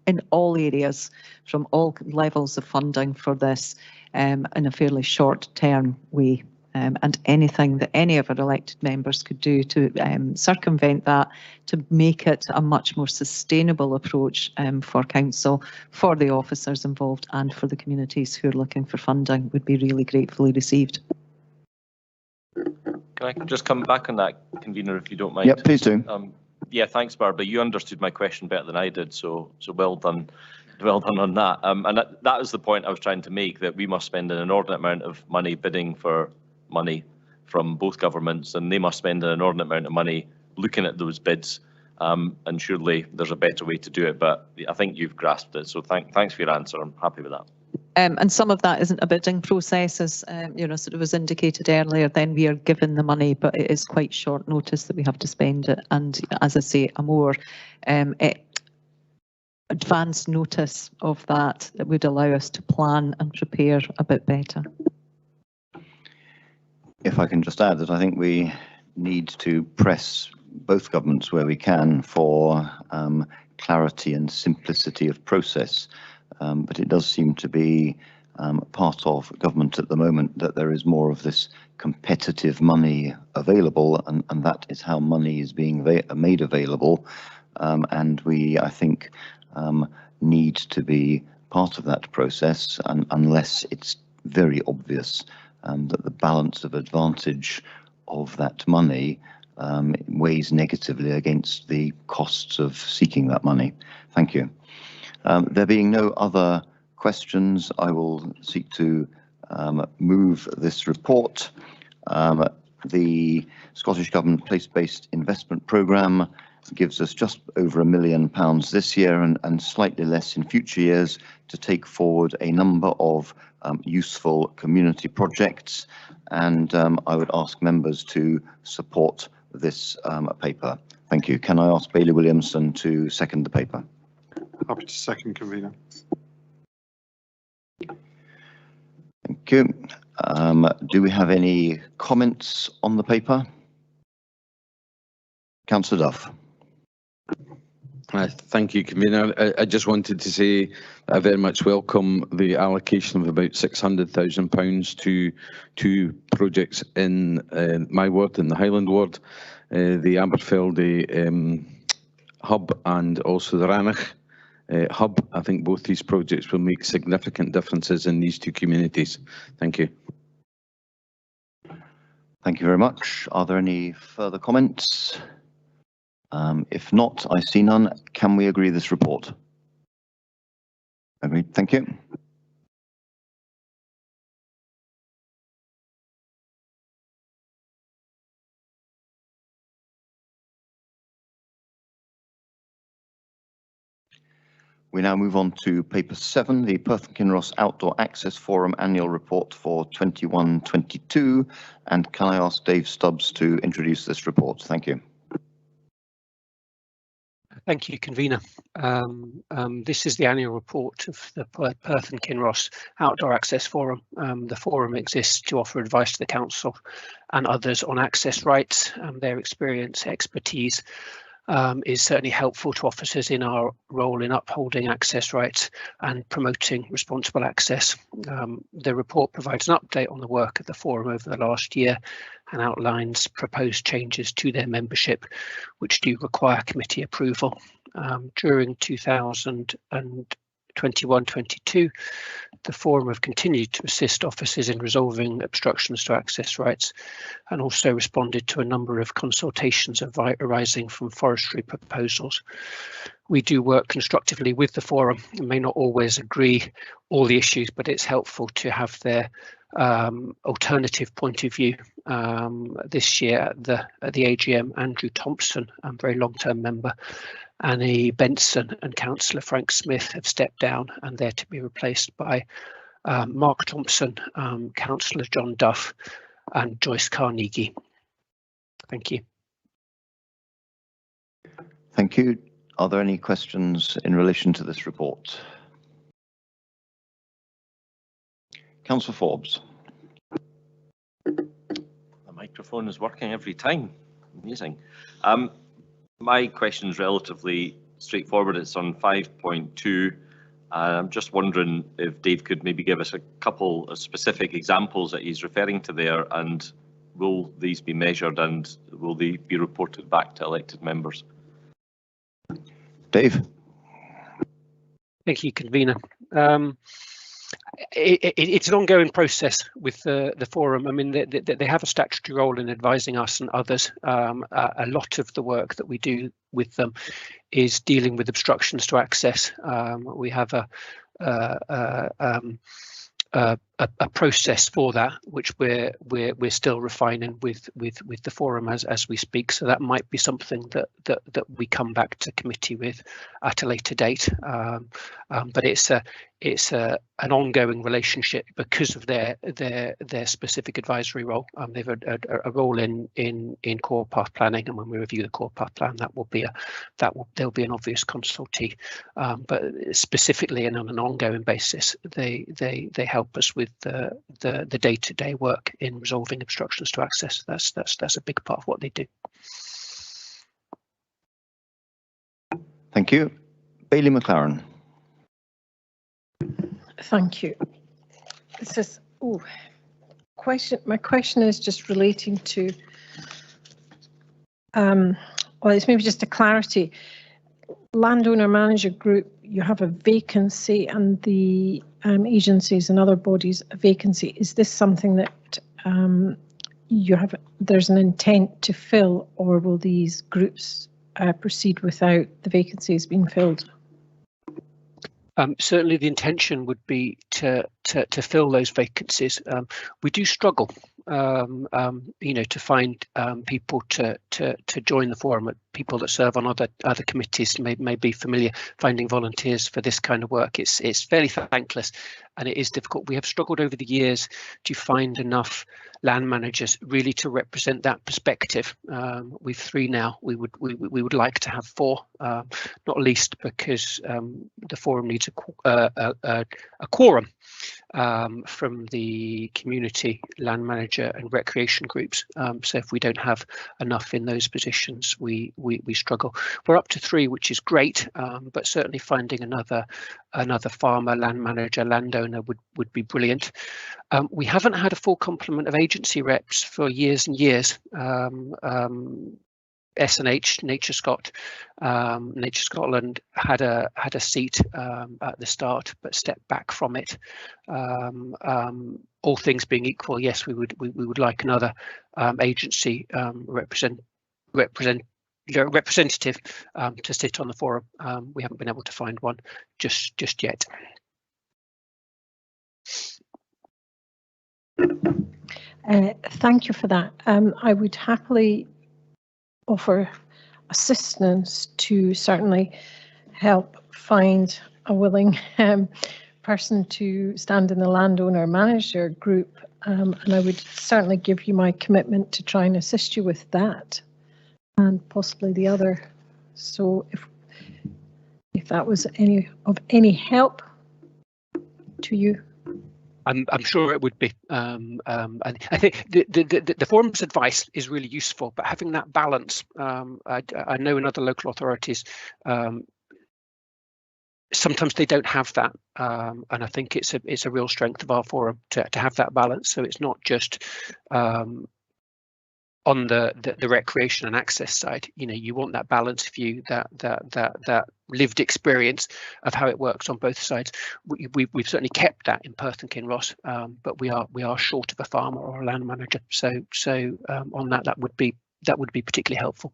in all areas from all levels of funding for this in a fairly short term way. And anything that any of our elected members could do to circumvent that, to make it a much more sustainable approach for council, for the officers involved and for the communities who are looking for funding would be really gratefully received. Can I just come back on that, Convener, if you don't mind? Yeah, please do. Yeah, thanks, Barbara. You understood my question better than I did, so well done. Well done on that. And that was the point I was trying to make, that we must spend an inordinate amount of money bidding for money from both governments, and they must spend an inordinate amount of money looking at those bids. And surely there's a better way to do it, but I think you've grasped it. So thanks for your answer. I'm happy with that. And some of that isn't a bidding process, as sort of was indicated earlier. Then we are given the money, but it is quite short notice that we have to spend it. And as I say, a more advance notice of that would allow us to plan and prepare a bit better. If I can just add that I think we need to press both governments where we can for clarity and simplicity of process, but it does seem to be part of government at the moment that there is more of this competitive money available, and that is how money is being made available. And we, I think, need to be part of that process, and unless it's very obvious that the balance of advantage of that money weighs negatively against the costs of seeking that money. Thank you. There being no other questions, I will seek to move this report. The Scottish Government Place-Based Investment Programme gives us just over £1 million this year and slightly less in future years to take forward a number of useful community projects, and I would ask members to support this paper. Thank you. Can I ask Bailey Williamson to second the paper? Happy to second, Convener. Thank you. Do we have any comments on the paper? Councillor Duff. Thank you, Convener. I just wanted to say I very much welcome the allocation of about £600,000 to two projects in my ward, in the Highland ward, the Aberfeldy hub and also the Rannoch hub. I think both these projects will make significant differences in these two communities. Thank you. Thank you very much. Are there any further comments? If not, I see none. Can we agree this report? Agreed. Thank you. We now move on to paper 7, the Perth and Kinross Outdoor Access Forum Annual Report for 21-22. And can I ask Dave Stubbs to introduce this report? Thank you. Thank you, Convener. This is the annual report of the Perth and Kinross Outdoor Access Forum. The forum exists to offer advice to the council and others on access rights, their experience, expertise, is certainly helpful to officers in our role in upholding access rights and promoting responsible access. The report provides an update on the work of the forum over the last year and outlines proposed changes to their membership, which do require committee approval. During 2021-22, the forum have continued to assist officers in resolving obstructions to access rights and also responded to a number of consultations arising from forestry proposals. We do work constructively with the forum and may not always agree all the issues, but it's helpful to have their alternative point of view. This year at the AGM, Andrew Thompson, a very long-term member, Annie Benson and Councillor Frank Smith have stepped down and they're to be replaced by Mark Thompson, Councillor John Duff and Joyce Carnegie. Thank you. Thank you. Are there any questions in relation to this report? Councillor Forbes. The microphone is working every time. Amazing. My question is relatively straightforward. It's on 5.2. I'm just wondering if Dave could maybe give us a couple of specific examples that he's referring to there, and will these be measured and will they be reported back to elected members? Dave. Thank you, convener. It's an ongoing process with the forum. I mean, they have a statutory role in advising us and others. A lot of the work that we do with them is dealing with obstructions to access. We have a process for that, which we're still refining with the forum as we speak. So that might be something that we come back to committee with at a later date. But it's an ongoing relationship because of their specific advisory role. They've a role in core path planning, and when we review the core path plan, there'll be an obvious consultee. But specifically and on an ongoing basis, they help us with the day-to-day work in resolving obstructions to access. That's a big part of what they do. Thank you. Bailey McLaren. Thank you. This is question. My question is just relating to well, it's maybe just a clarity. Landowner manager group, you have a vacancy, and the agencies and other bodies a vacancy. Is this something that there's an intent to fill, or will these groups proceed without the vacancies being filled? Certainly the intention would be to fill those vacancies. We do struggle, to find people to join the forum. People that serve on other committees may be familiar finding volunteers for this kind of work. It's fairly thankless and it is difficult. We have struggled over the years to find enough land managers really to represent that perspective. We've 3 now. We would like to have 4, not least because the forum needs a quorum from the community, land manager and recreation groups. So if we don't have enough in those positions, we struggle. We're up to 3, which is great, but certainly finding another farmer, land manager, landowner would be brilliant. We haven't had a full complement of agency reps for years and years. SNH, Nature Scotland had a seat at the start, but stepped back from it. All things being equal, yes, we would like another agency representative to sit on the forum. We haven't been able to find one just yet. Thank you for that. I would happily offer assistance to certainly help find a willing person to stand in the landowner manager group, and I would certainly give you my commitment to try and assist you with that and possibly the other. So if that was of any help to you. I'm sure it would be. And I think the forum's advice is really useful, but having that balance, I know in other local authorities, sometimes they don't have that, and I think it's a real strength of our forum to have that balance. So it's not just on the recreation and access side. You know, you want that balanced view, that lived experience of how it works on both sides. We've certainly kept that in Perth and Kinross, but we are short of a farmer or a land manager. So on that would be particularly helpful.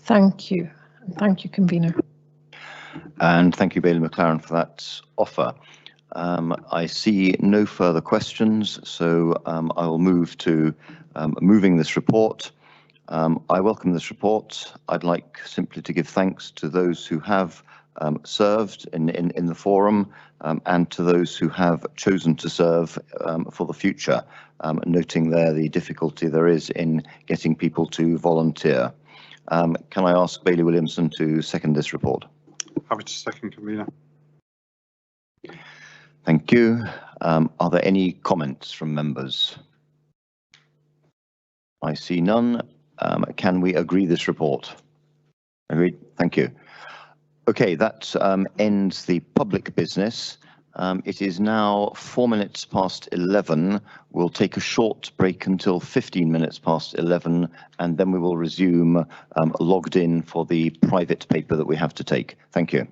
Thank you. Thank you, convener. And thank you, Bailey McLaren, for that offer. I see no further questions, so I will move to moving this report. I welcome this report. I'd like simply to give thanks to those who have served in the forum and to those who have chosen to serve for the future, noting there the difficulty there is in getting people to volunteer. Can I ask Bailey Williamson to second this report? Happy to second, convener. Thank you. Are there any comments from members? I see none. Can we agree this report? Agreed. Thank you. Okay, that ends the public business. It is now 4 minutes past 11. We'll take a short break until 15 minutes past 11, and then we will resume logged in for the private paper that we have to take. Thank you.